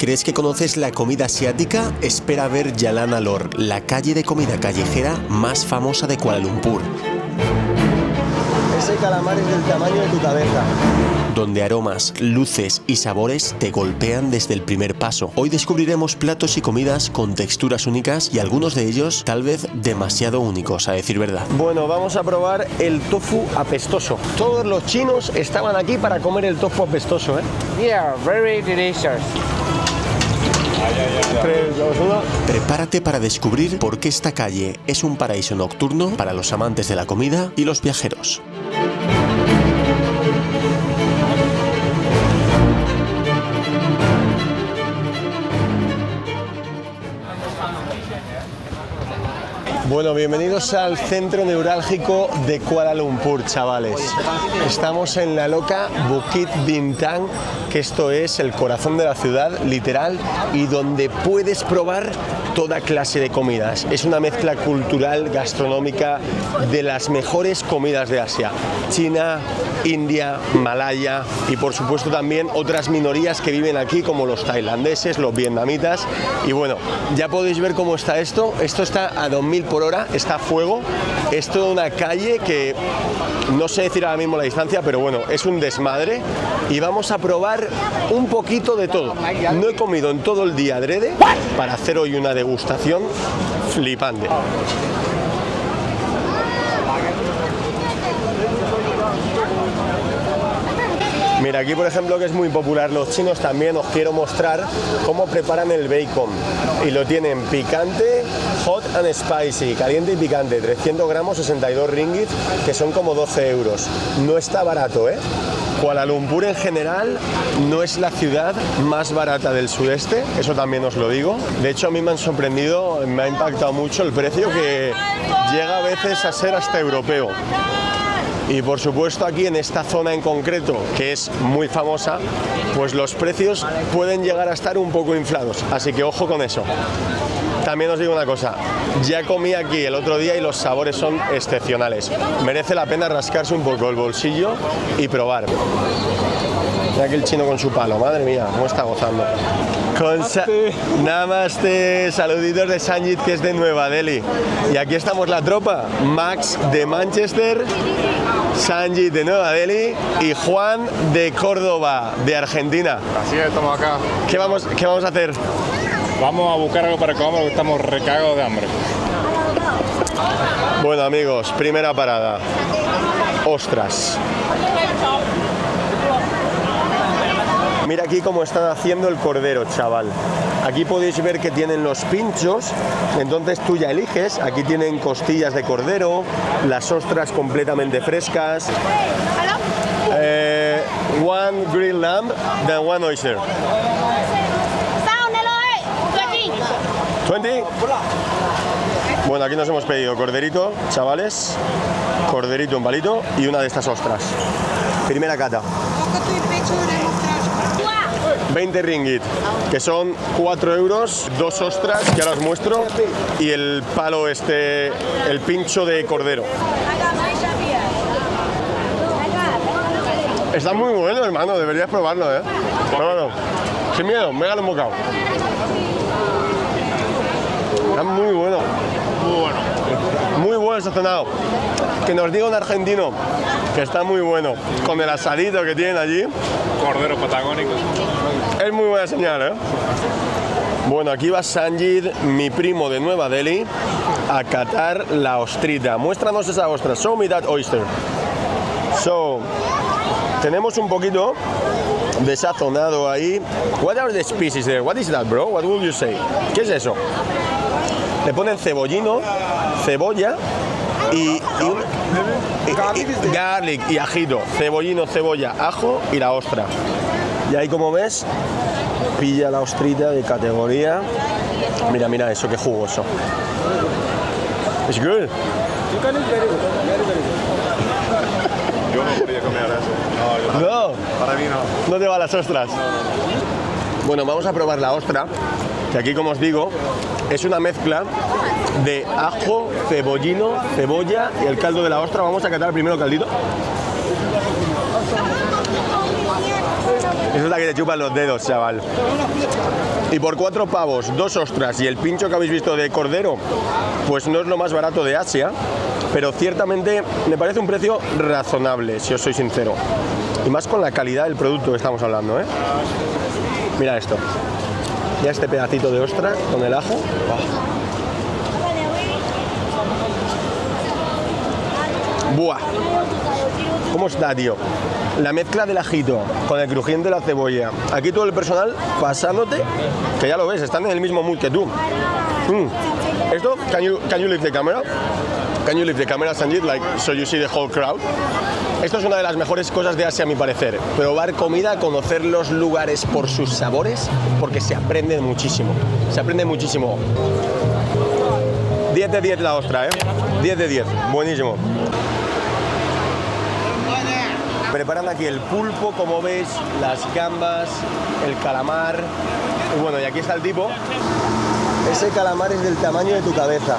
¿Crees que conoces la comida asiática? Espera ver Jalan Alor, la calle de comida callejera más famosa de Kuala Lumpur. Ese calamar es del tamaño de tu cabeza. Donde aromas, luces y sabores te golpean desde el primer paso. Hoy descubriremos platos y comidas con texturas únicas y algunos de ellos tal vez demasiado únicos, a decir verdad. Bueno, vamos a probar el tofu apestoso. Todos los chinos estaban aquí para comer el tofu apestoso, ¿eh? Yeah, very delicious. 3, 2, 1. Prepárate para descubrir por qué esta calle es un paraíso nocturno para los amantes de la comida y los viajeros. Bueno, bienvenidos al centro neurálgico de Kuala Lumpur, chavales. Estamos en la loca Bukit Bintang, que esto es el corazón de la ciudad, literal, y donde puedes probar toda clase de comidas. Es una mezcla cultural, gastronómica, de las mejores comidas de Asia. China, India, Malaya y por supuesto también otras minorías que viven aquí, como los tailandeses, los vietnamitas. Y bueno, ya podéis ver cómo está esto. Esto está a 2000 por hora, está a fuego. Es toda una calle que no sé decir ahora mismo la distancia, pero bueno, es un desmadre. Y vamos a probar un poquito de todo. No he comido en todo el día adrede para hacer hoy una degustación flipante. Mira, aquí por ejemplo, que es muy popular los chinos, también os quiero mostrar cómo preparan el bacon. Y lo tienen picante, hot and spicy, caliente y picante, 300 gramos, 62 ringgit, que son como 12 euros. No está barato, ¿eh? Kuala Lumpur en general no es la ciudad más barata del sudeste, eso también os lo digo. De hecho, a mí me han sorprendido, me ha impactado mucho el precio, que llega a veces a ser hasta europeo. Y por supuesto aquí en esta zona en concreto, que es muy famosa, pues los precios pueden llegar a estar un poco inflados, así que ojo con eso. También os digo una cosa, ya comí aquí el otro día y los sabores son excepcionales. Merece la pena rascarse un poco el bolsillo y probar. Mira aquí el chino con su palo, madre mía, cómo está gozando. Namaste, saluditos de Sanjit, que es de Nueva Delhi. Y aquí estamos la tropa, Max de Manchester, Sanjit de Nueva Delhi y Juan de Córdoba, de Argentina. Así es, estamos acá. ¿Qué vamos a hacer? Vamos a buscar algo para comer porque estamos recagados de hambre. Bueno amigos, primera parada, ostras. Mira aquí cómo están haciendo el cordero, chaval. Aquí podéis ver que tienen los pinchos, entonces tú ya eliges. Aquí tienen costillas de cordero, las ostras completamente frescas. One grilled lamb, then one oyster. 20. Bueno, aquí nos hemos pedido corderito, chavales, corderito en palito y una de estas ostras. Primera cata. 20 ringgit, que son 4 euros, 2 ostras, que ahora os muestro, y el palo el pincho de cordero. Está muy bueno, hermano, deberías probarlo, ¿eh? Pruébalo. Sin miedo, mégale un bocado. Está muy bueno. Muy bueno. Muy bueno sazonado. Que nos diga un argentino que está muy bueno. Con el asadito que tienen allí. Cordero patagónico. Es muy buena señal, ¿eh? Bueno, aquí va Sanjit, mi primo de Nueva Delhi, a catar la ostrita. Muéstranos esa ostra. Show me that oyster. So, tenemos un poquito de sazonado ahí. What are the species there? What is that, bro? What would you say? ¿Qué es eso? Le ponen cebollino, cebolla y garlic y ajito. Cebollino, cebolla, ajo y la ostra. Y ahí, como ves, pilla la ostrita de categoría. Mira, mira eso, qué jugoso. It's good. Yo no podría comer eso. No, Para mí no. no te van las ostras. Bueno, vamos a probar la ostra, que aquí, como os digo, es una mezcla de ajo, cebollino, cebolla y el caldo de la ostra. Vamos a catar primero el caldito. Eso nota que te chupan los dedos, chaval. Y por 4 pavos, 2 ostras y el pincho que habéis visto de cordero, pues no es lo más barato de Asia, pero ciertamente me parece un precio razonable, si os soy sincero. Y más con la calidad del producto que estamos hablando, ¿eh? Mira esto. Ya este pedacito de ostra con el ajo. ¡Buah! ¿Cómo está, tío? La mezcla del ajito con el crujiente de la cebolla. Aquí todo el personal pasándote, que ya lo ves, están en el mismo mood que tú. Esto, can you lift the camera? Can you lift the camera, Sanjit, like, so you see the whole crowd? Esto es una de las mejores cosas de Asia, a mi parecer. Probar comida, conocer los lugares por sus sabores, porque se aprende muchísimo. Se aprende muchísimo. 10 de 10 la ostra, ¿eh? 10 de 10. Buenísimo. Preparan aquí el pulpo, como veis, las gambas, el calamar. Y bueno, y aquí está el tipo. Ese calamar es del tamaño de tu cabeza.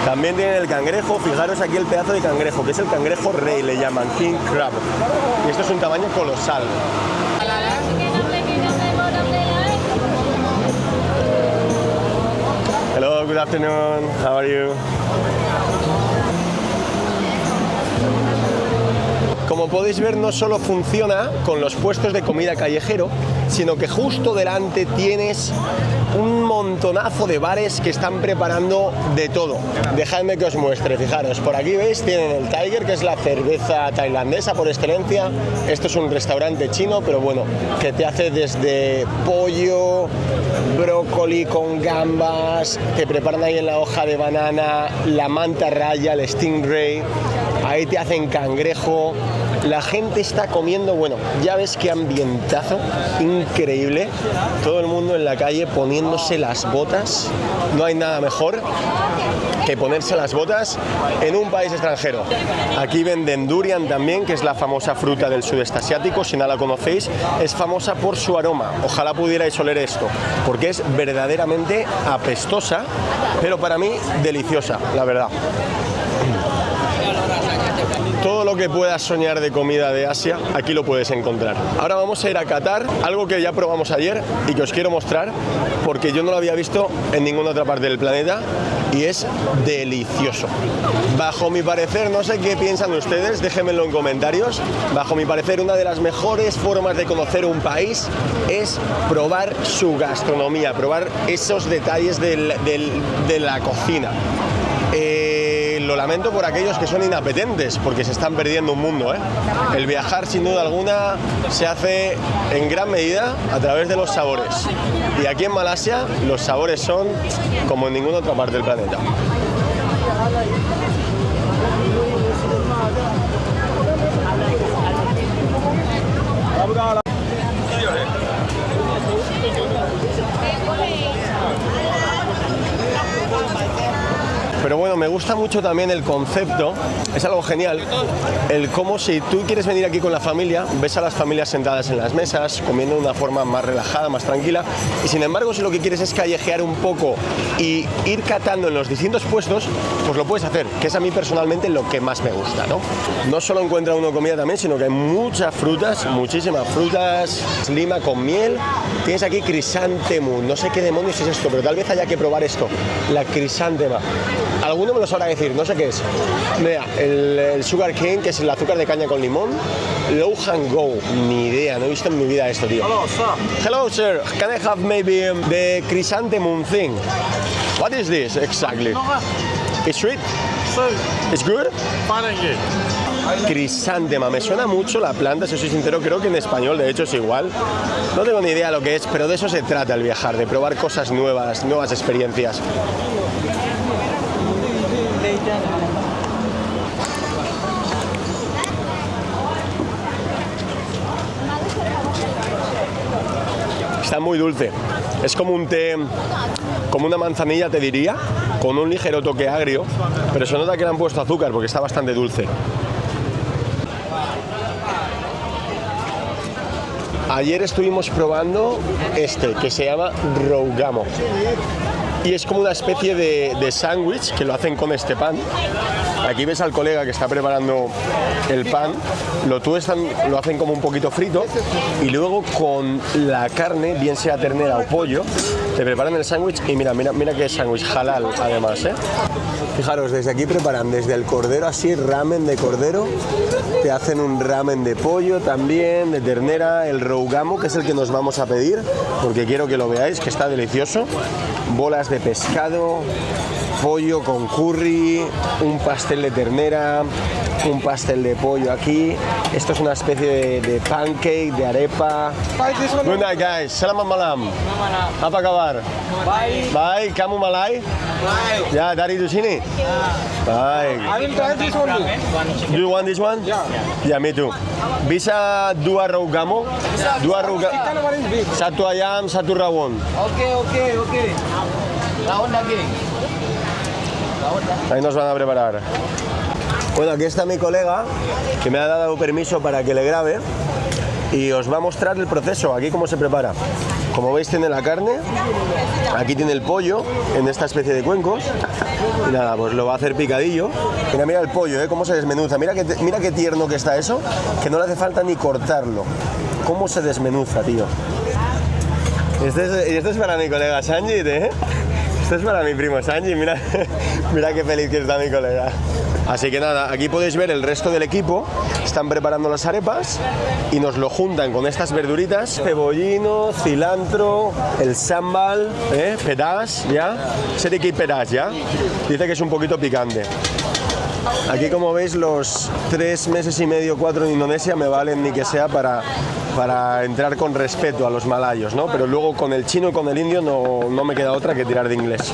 También tienen el cangrejo, fijaros aquí el pedazo de cangrejo, que es el cangrejo rey, le llaman King Crab. Y esto es un tamaño colosal. Hello, good afternoon, how are you? Como podéis ver, no solo funciona con los puestos de comida callejero, sino que justo delante tienes un montonazo de bares que están preparando de todo. Dejadme que os muestre, fijaros, por aquí veis, tienen el Tiger, que es la cerveza tailandesa por excelencia. Esto es un restaurante chino, pero bueno, que te hace desde pollo, brócoli con gambas, te preparan ahí en la hoja de banana, la manta raya, el stingray, ahí te hacen cangrejo. La gente está comiendo, bueno, ya ves qué ambientazo increíble, todo el mundo en la calle poniéndose las botas. No hay nada mejor que ponerse las botas en un país extranjero. Aquí venden durian también, que es la famosa fruta del sudeste asiático. Si no la conocéis, es famosa por su aroma. Ojalá pudierais oler esto, porque es verdaderamente apestosa, pero para mí deliciosa, la verdad. Todo lo que puedas soñar de comida de Asia, aquí lo puedes encontrar. Ahora vamos a ir a Qatar, algo que ya probamos ayer y que os quiero mostrar, porque yo no lo había visto en ninguna otra parte del planeta y es delicioso. Bajo mi parecer, no sé qué piensan ustedes, déjenmelo en comentarios. Bajo mi parecer, una de las mejores formas de conocer un país es probar su gastronomía, probar esos detalles de la cocina. Lo lamento por aquellos que son inapetentes, porque se están perdiendo un mundo, ¿eh? El viajar, sin duda alguna, se hace en gran medida a través de los sabores. Y aquí en Malasia los sabores son como en ninguna otra parte del planeta. Pero bueno, me gusta mucho también el concepto, es algo genial, el cómo si tú quieres venir aquí con la familia, ves a las familias sentadas en las mesas, comiendo de una forma más relajada, más tranquila, y sin embargo si lo que quieres es callejear un poco y ir catando en los distintos puestos, pues lo puedes hacer, que es a mí personalmente lo que más me gusta, ¿no? No solo encuentra uno comida también, sino que hay muchas frutas, muchísimas frutas, lima con miel, tienes aquí crisantemum, no sé qué demonios es esto, pero tal vez haya que probar esto, la crisantema. Alguno me lo sabrá decir, no sé qué es. Mira, el sugar cane, que es el azúcar de caña con limón. Low and go, ni idea, no he visto en mi vida esto, tío. Hello, sir. Hello, sir. Can I have maybe the chrysanthemum thing? What is this exactly? It's sweet? It's good? Fine and good. Crisántema, me suena mucho la planta, si soy sincero, creo que en español de hecho es igual. No tengo ni idea lo que es, pero de eso se trata el viajar, de probar cosas nuevas, nuevas experiencias. Está muy dulce, es como un té, como una manzanilla te diría, con un ligero toque agrio, pero se nota que le han puesto azúcar porque está bastante dulce. Ayer estuvimos probando este, que se llama rougamo. Y es como una especie de sándwich que lo hacen con este pan. Aquí ves al colega que está preparando el pan, lo tuestan, lo hacen como un poquito frito y luego con la carne, bien sea ternera o pollo, te preparan el sándwich y mira qué sándwich halal además, ¿eh? Fijaros, desde aquí preparan desde el cordero así, ramen de cordero, te hacen un ramen de pollo también, de ternera, el rougamo, que es el que nos vamos a pedir, porque quiero que lo veáis, que está delicioso, bolas de pescado, pollo con curry, un pastel de ternera, un pastel de pollo aquí. Esto es una especie de pancake, de arepa. Good night, guys. Salam malam. Apa kabar? Baik. Kamu Malay? Ya, dari di sini? Baik. I will try this only. Do you want this one? Yeah, me too. Bisa dua rougamo? Dua Chicken one is big. Satu ayam, satu rawon. Okay. Rawon daging. Ahí nos van a preparar. Bueno, aquí está mi colega que me ha dado permiso para que le grabe y os va a mostrar el proceso, aquí cómo se prepara. Como veis tiene la carne, aquí tiene el pollo en esta especie de cuencos y nada, pues lo va a hacer picadillo. Mira el pollo, cómo se desmenuza, mira qué tierno que está eso, que no le hace falta ni cortarlo. Cómo se desmenuza, tío. Este es para mi colega Sanjit, ¿eh? Esto es para mi primo Sanji, mira qué feliz que está mi colega. Así que nada, aquí podéis ver el resto del equipo, están preparando las arepas y nos lo juntan con estas verduritas, cebollino, cilantro, el sambal, pedas, ¿ya? Sedikit pedas, ¿ya? Dice que es un poquito picante. Aquí como veis los 3 meses y medio, 4 en Indonesia me valen ni que sea para entrar con respeto a los malayos, ¿no? Pero luego con el chino y con el indio no me queda otra que tirar de inglés.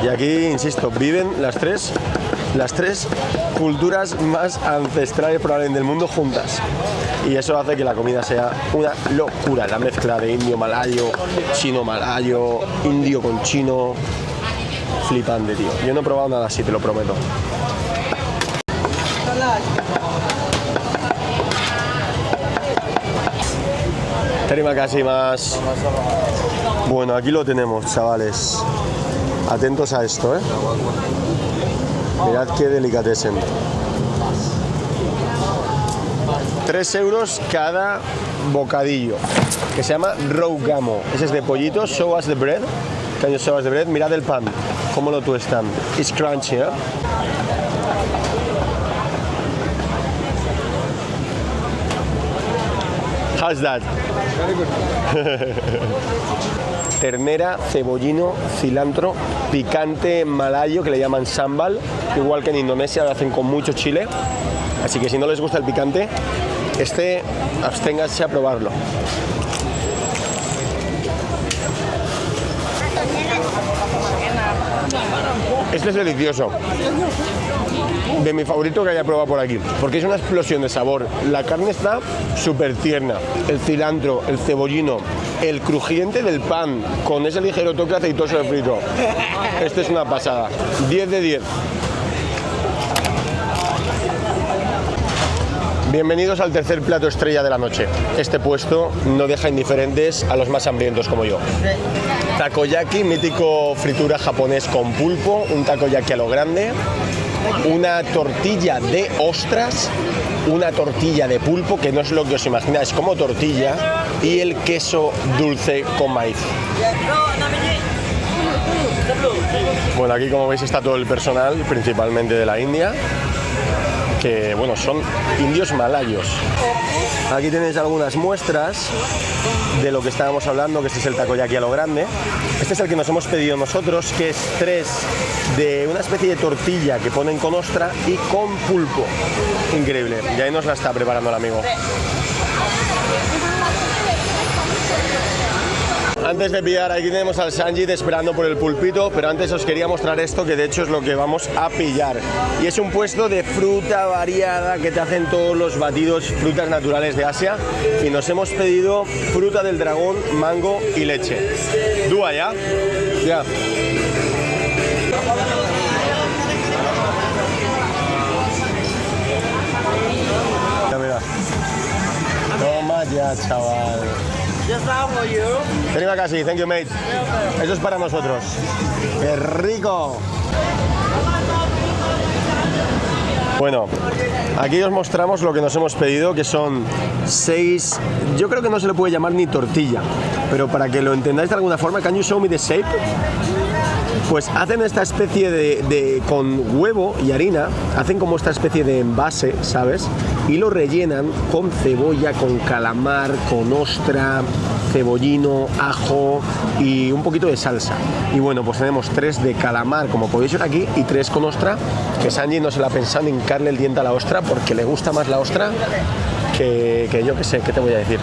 Y aquí, insisto, viven las tres culturas más ancestrales probablemente del mundo juntas. Y eso hace que la comida sea una locura, la mezcla de indio-malayo, chino-malayo, indio con chino, flipante, tío. Yo no he probado nada así, te lo prometo. Terima kasih, más. Bueno, aquí lo tenemos, chavales. Atentos a esto, ¿eh? Mirad qué delicatessen. 3 euros cada bocadillo, que se llama rougamo. Ese es de pollito. Show us the bread. Can you show us the bread? Mirad el pan, cómo lo tuestan. It's crunchy, ¿eh? How's that? Very good. Ternera, cebollino, cilantro, picante malayo que le llaman sambal, igual que en Indonesia lo hacen con mucho chile, así que si no les gusta el picante, absténganse a probarlo. Este es delicioso. De mi favorito que haya probado por aquí, porque es una explosión de sabor. La carne está súper tierna, el cilantro, el cebollino, el crujiente del pan, con ese ligero toque aceitoso de frito. Este es una pasada. 10 de 10. Bienvenidos al tercer plato estrella de la noche. Este puesto no deja indiferentes a los más hambrientos como yo. Takoyaki, mítico fritura japonés con pulpo, un takoyaki a lo grande, una tortilla de ostras, una tortilla de pulpo, que no es lo que os imagináis, como tortilla, y el queso dulce con maíz. Bueno, aquí como veis está todo el personal, principalmente de la India, que bueno, son indios malayos. Aquí tenéis algunas muestras de lo que estábamos hablando, que este es el takoyaki a lo grande. Este es el que nos hemos pedido nosotros, que es 3 de una especie de tortilla que ponen con ostra y con pulpo. Increíble. Y ahí nos la está preparando el amigo. Antes de pillar, aquí tenemos al Sanjit esperando por el pulpito, pero antes os quería mostrar esto, que de hecho es lo que vamos a pillar. Y es un puesto de fruta variada que te hacen todos los batidos, frutas naturales de Asia. Y nos hemos pedido fruta del dragón, mango y leche. ¿Dúa ya? Ya. Mira. Toma ya, chaval. Terima kasih, thank you mate. Eso es para nosotros. ¡Qué rico! Bueno, aquí os mostramos lo que nos hemos pedido, que son 6... Yo creo que no se le puede llamar ni tortilla, pero para que lo entendáis de alguna forma, can you show me the shape? Pues hacen esta especie de con huevo y harina, hacen como esta especie de envase, ¿sabes? Y lo rellenan con cebolla, con calamar, con ostra, cebollino, ajo y un poquito de salsa. Y bueno, pues tenemos 3 de calamar, como podéis ver aquí, y 3 con ostra, que Sanji no se la ha pensado en hincarle el diente a la ostra, porque le gusta más la ostra que yo que sé, ¿qué te voy a decir?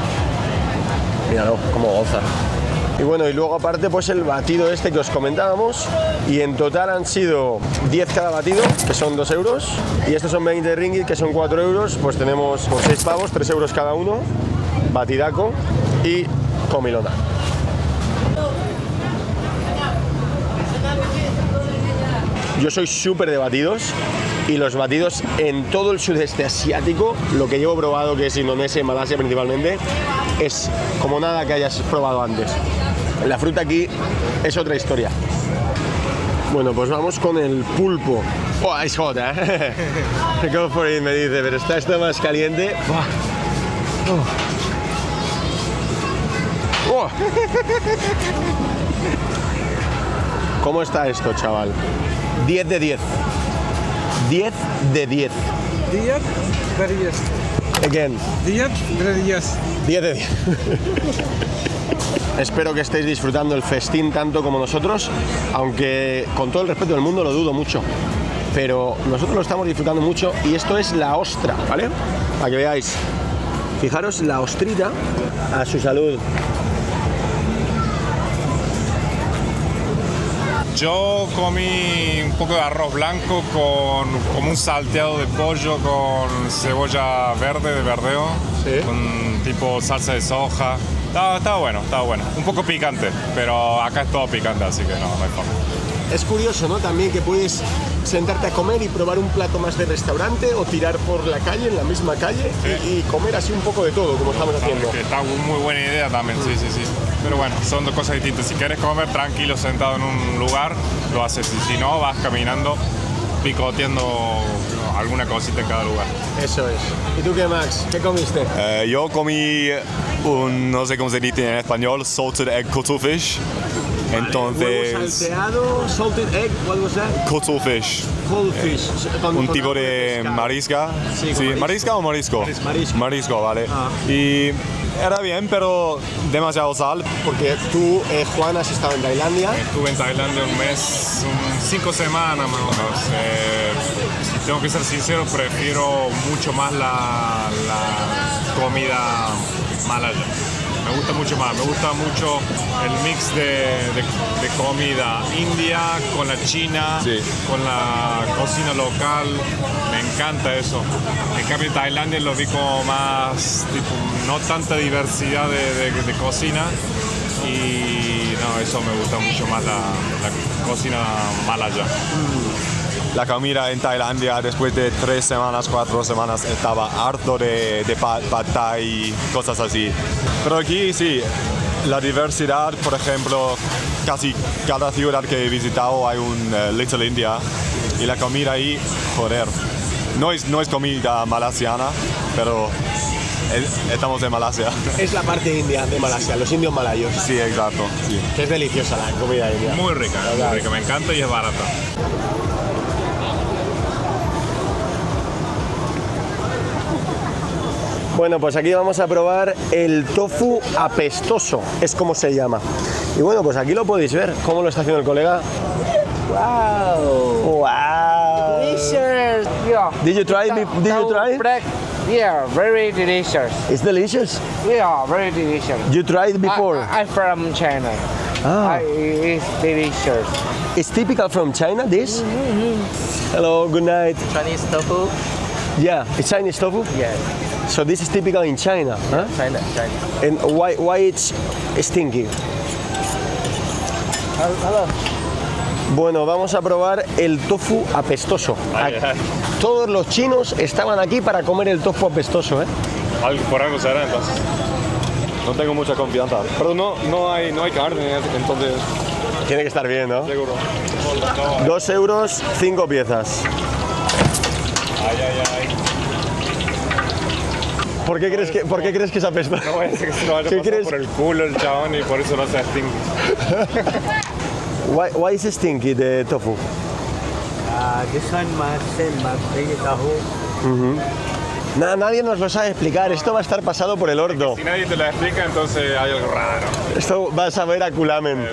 Míralo, cómo goza. Y bueno, y luego aparte pues el batido este que os comentábamos, y en total han sido 10 cada batido, que son 2 euros, y estos son 20 ringgit, que son 4 euros, pues tenemos por 6 pavos, 3 euros cada uno, batidaco y comilona. Yo soy súper de batidos, y los batidos en todo el sudeste asiático, lo que yo he probado, que es Indonesia y Malasia principalmente, es como nada que hayas probado antes. La fruta aquí es otra historia. Bueno, pues vamos con el pulpo. Oh, es hot, ¿eh? Go for it, me dice, pero está esto más caliente. Oh. ¿Cómo está esto, chaval? 10 de 10. 10 de 10. 10 de 10. Again. 10 de 10. 10 de 10. Espero que estéis disfrutando el festín tanto como nosotros, aunque con todo el respeto del mundo lo dudo mucho. Pero nosotros lo estamos disfrutando mucho, y esto es la ostra, ¿vale? Para que veáis. Fijaros la ostrita. A su salud. Yo comí un poco de arroz blanco con como un salteado de pollo con cebolla verde, de verdeo, Sí. con tipo salsa de soja. Estaba bueno, estaba bueno. Un poco picante, pero acá es todo picante, así que no hay forma. Es curioso, ¿no? También que puedes sentarte a comer y probar un plato más de restaurante, o tirar por la calle, en la misma calle, y comer así un poco de todo, como estamos haciendo. Que está muy buena idea también, sí. Pero bueno, son dos cosas distintas. Si quieres comer tranquilo sentado en un lugar, lo haces. Y si no, vas caminando, picoteando alguna cosita en cada lugar. Eso es. ¿Y tú qué, Max? ¿Qué comiste? Yo comí un, no sé cómo se dice en español, salted egg cuttlefish. Entonces, Huevo salteado, salted egg, what was that? cuttlefish, Cold fish. un tipo de pescado. marisca. Sí, Sí, con marisca o marisco. Marisco. Marisco, vale. Ah. Y era bien, pero demasiado sal. Porque tú, Juan, has estado en Tailandia. Estuve en Tailandia un mes, 5 semanas más o menos. Si tengo que ser sincero, prefiero mucho más la comida malaya. Me gusta mucho más, me gusta mucho el mix de comida india con la china, Sí. con la cocina local. Me encanta eso. En cambio, en Tailandia lo vi como más, tipo, no tanta diversidad de cocina. Y no, eso me gusta mucho más la cocina malaya. La comida en Tailandia después de 3 semanas, 4 semanas estaba harto de pad thai y cosas así. Pero aquí sí, la diversidad, por ejemplo, casi cada ciudad que he visitado hay un Little India, y la comida ahí, joder, no es comida malasiana, pero estamos en Malasia. Es la parte india de Malasia, los indios malayos. Sí, exacto. Sí. Que es deliciosa la comida india. Muy rica, me encanta y es barata. Bueno, pues aquí vamos a probar el tofu apestoso, es como se llama. Y bueno, pues aquí lo podéis ver, cómo lo está haciendo el colega. Wow. ¡Wow! Delicious. Yeah. Did you try it? Did you try it? Yeah, very delicious. It's delicious. Yeah, very delicious. You tried it before? I'm from China. Ah. It's delicious. It's typical from China, this? Hello, good night. Chinese tofu? Yeah, it's Chinese tofu? Yeah, So this is typical in China, huh? China. And why it's stinky? Hello. Bueno, vamos a probar el tofu apestoso. Todos los chinos estaban aquí para comer el tofu apestoso, ¿eh? Por algo será entonces. No tengo mucha confianza, pero no hay carne, entonces Tiene que estar bien, ¿no? seguro. 2 euros, 5 piezas. Ay, ay, ay. ¿Por qué crees que se apesta? No voy a decir que se lo vaya a ¿Qué pasar crees? por el culo el chabón y por eso no se extingue. Why is it stinky, the tofu? This one must bring it a home. Nadie nos lo sabe explicar, esto va a estar pasado por el orto. Si nadie te lo explica, entonces hay algo raro. Esto vas a ver a culamen.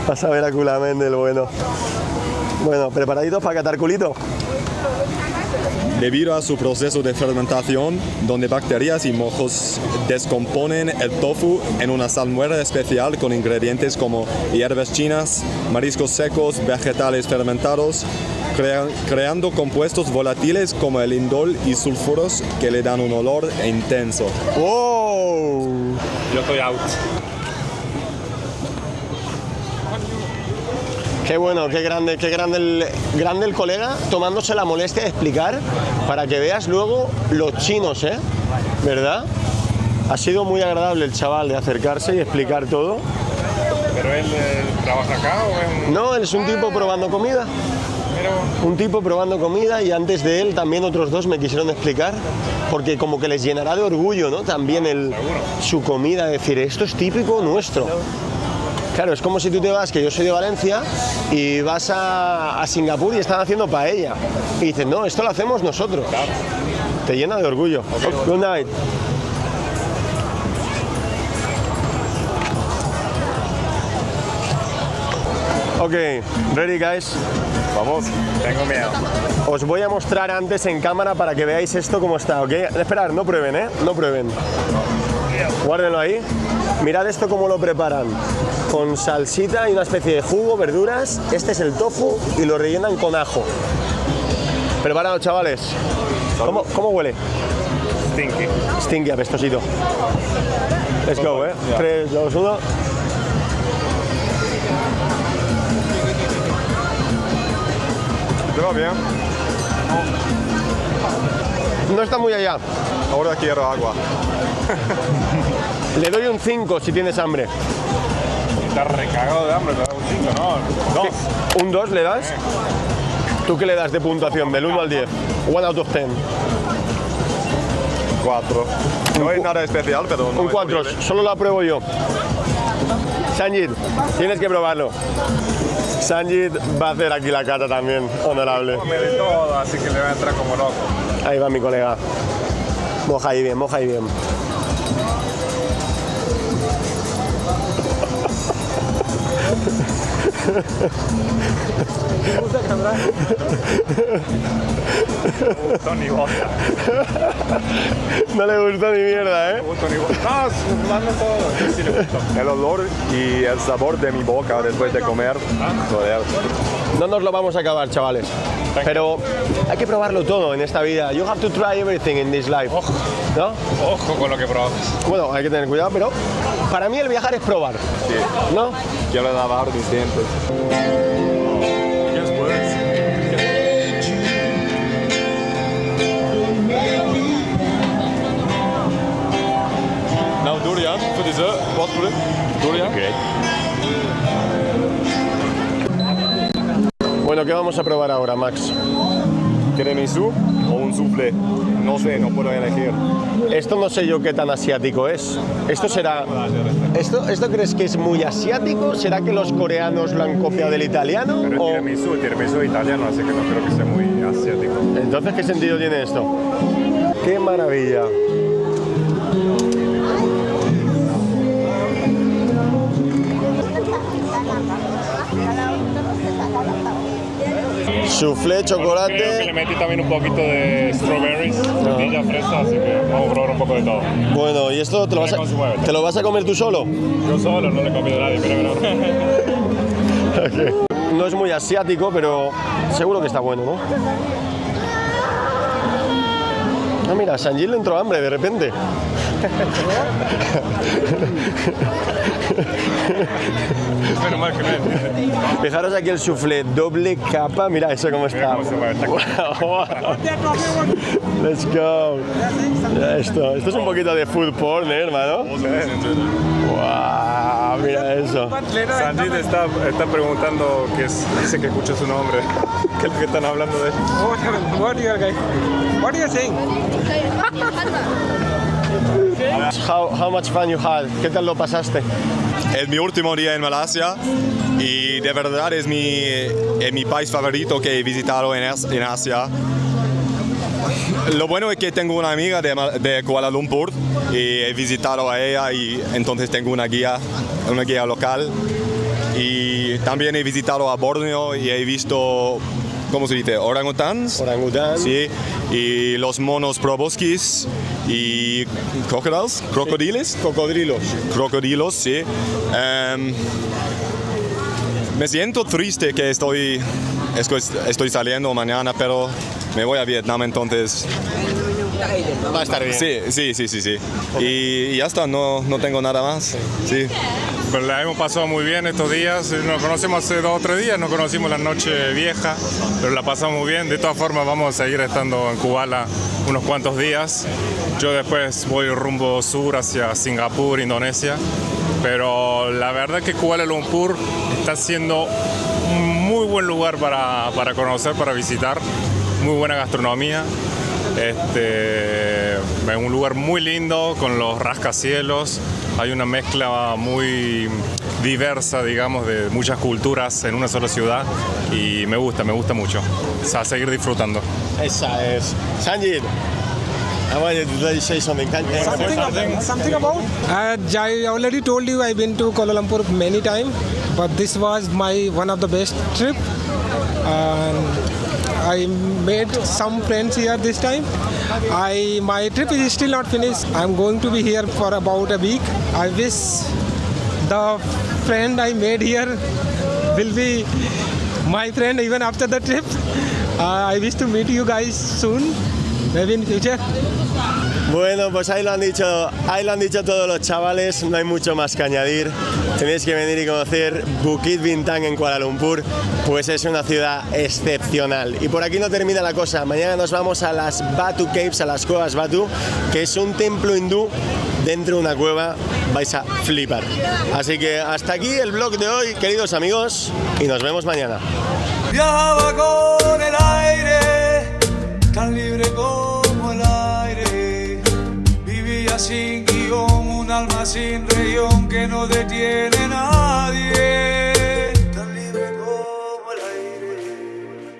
Vas a ver a culamen del bueno. Bueno, ¿preparaditos para catar culito? Debido a su proceso de fermentación, donde bacterias y mojos descomponen el tofu en una salmuera especial con ingredientes como hierbas chinas, mariscos secos, vegetales fermentados, creando compuestos volátiles como el indol y sulfuros que le dan un olor intenso. ¡Wow! Yo estoy out. Qué bueno, qué grande el colega tomándose la molestia de explicar para que veas luego los chinos, ¿eh? ¿Verdad? Ha sido muy agradable el chaval de acercarse y explicar todo. ¿Pero él trabaja acá o es un...? No, él es un tipo probando comida. Un tipo probando comida y antes de él también otros dos me quisieron explicar porque como que les llenará de orgullo, ¿no? También su comida, decir, esto es típico nuestro. Claro, es como si tú te vas, que yo soy de Valencia, y vas a Singapur y están haciendo paella. Y dices, no, esto lo hacemos nosotros. Claro. Te llena de orgullo. Okay. Good night. Ok, ready guys. Vamos. Tengo miedo. Os voy a mostrar antes en cámara para que veáis esto cómo está, ¿ok? Esperad, no prueben, ¿eh? No prueben. Guárdenlo ahí. Mirad esto cómo lo preparan. Con salsita y una especie de jugo, verduras. Este es el tofu y lo rellenan con ajo. Preparado, chavales. ¿Cómo huele? Stinky. Stinky, apestosito. Let's go, ¿eh? 3, 2, 1. ¿Te va bien? No está muy allá. Ahora quiero agua. Le doy un 5 si tienes hambre. Está recagado de hambre, te da un 5, ¿no? 2. ¿Un 2 le das? ¿Tú qué le das de puntuación? Del 1 al 10. 1 out of 10. 4. No es nada especial, pero no Un es 4. horrible. Solo lo apruebo yo. Sanjit, tienes que probarlo. Sanjit va a hacer aquí la cata también, honorable. Come de todo, así que le va a entrar como loco. Ahí va mi colega. Moja ahí bien, moja ahí bien. Tony Bosta. No le gustó ni mierda, ¿eh? Tony Bosta. No, mando todo. Sí le gustó. El olor y el sabor de mi boca después de comer. Joder. No nos lo vamos a acabar, chavales. Pero hay que probarlo todo en esta vida. You have to try everything in this life. Ojo. ¿No? Ojo con lo que probas. Bueno, hay que tener cuidado, pero para mí el viajar es probar. Sí. ¿No? Quiero lavar mis dientes. Now durian voor dessert. Wat voor het? Durian. Bueno, ¿qué vamos a probar ahora, Max? Tiramisú o un soufflé. No sé, no puedo elegir. Esto no sé yo qué tan asiático es. ¿Esto será... ¿Esto crees que es muy asiático? ¿Será que los coreanos lo han copiado del italiano? Pero O... tiramisú italiano, así que no creo que sea muy asiático. Entonces, ¿qué sentido tiene esto? ¡Qué maravilla! Soufflé, Creo que chocolate. le metí también un poquito de strawberries, frutilla, fresa, así que vamos a probar un poco de todo. Bueno, ¿y esto te lo vas a comer tú solo? Yo solo, no le he comido a nadie, pero No es muy asiático, pero seguro que está bueno, ¿no? Ah, mira, a Sanjit le entró hambre de repente. menos mal que no entiende. Fijaros aquí el soufflé, doble capa. Mira eso cómo está. cómo se mueve, está Wow. Let's go. Mira esto es un poquito de food porn, hermano. Wow, mira eso. Sanjit está preguntando dice que escucha su nombre. ¿Qué es lo que están hablando de? What you are saying? How much fun you had? ¿Qué tal lo pasaste? Es mi último día en Malasia y de verdad es mi país favorito que he visitado en Asia. Lo bueno es que tengo una amiga de Kuala Lumpur y he visitado a ella y entonces tengo una guía local. Y también he visitado a Borneo y he visto, ¿cómo se dice? Orangutans. Orangután. Sí, y los monos proboscis y crocodiles. Crocodilos, sí. Me siento triste que estoy saliendo mañana, pero me voy a Vietnam, entonces Va a estar bien. Sí. Y ya está, no tengo nada más. Sí. Pues la hemos pasado muy bien estos días. Nos conocemos hace 2 o 3 días, nos conocimos la noche vieja, pero la pasamos muy bien. De todas formas, vamos a seguir estando en Kubala unos cuantos días. Yo después voy rumbo sur hacia Singapur, Indonesia. Pero la verdad que Kuala Lumpur está siendo un muy buen lugar para conocer, para visitar. Muy buena gastronomía. Es un lugar muy lindo con los rascacielos. Hay una mezcla muy diversa, digamos, de muchas culturas en una sola ciudad y me gusta mucho. O sea, a seguir disfrutando. Esa es. Sanjit, I wanted to say something. Something about? I already told you I've been to Kuala Lumpur many times, but this was one of the best trip. I made some friends here this time. My trip is still not finished. I'm going to be here for about a week. I wish the friend I made here will be my friend even after the trip. I wish to meet you guys soon, maybe in future. Bueno, pues ahí lo han dicho todos los chavales, no hay mucho más que añadir. Tenéis que venir y conocer Bukit Bintang en Kuala Lumpur, pues es una ciudad excepcional. Y por aquí no termina la cosa, mañana nos vamos a las Batu Caves, a las cuevas Batu, que es un templo hindú dentro de una cueva, vais a flipar. Así que hasta aquí el vlog de hoy, queridos amigos, y nos vemos mañana. Viajaba con el aire, tan libre como el aire. Vivía sin guión, un alma sin región que no detiene